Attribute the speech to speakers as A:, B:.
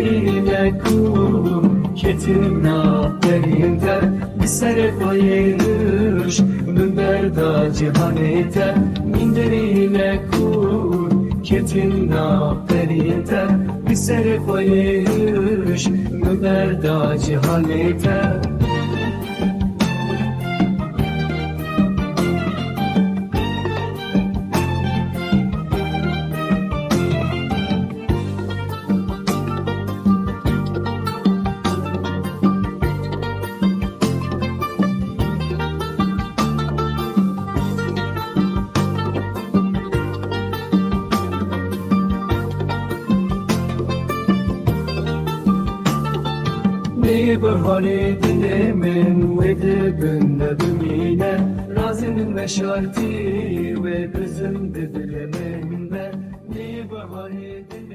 A: deriyle kur ketina derinde bir sere koyuş müberda cihanete min deriyle kur ketina derinde bir sere koyuş müberda cihanete Ne bahane dilemin ve de gönderimine razının ve şartı ve kızın dedilemin ben ne bahane dilemin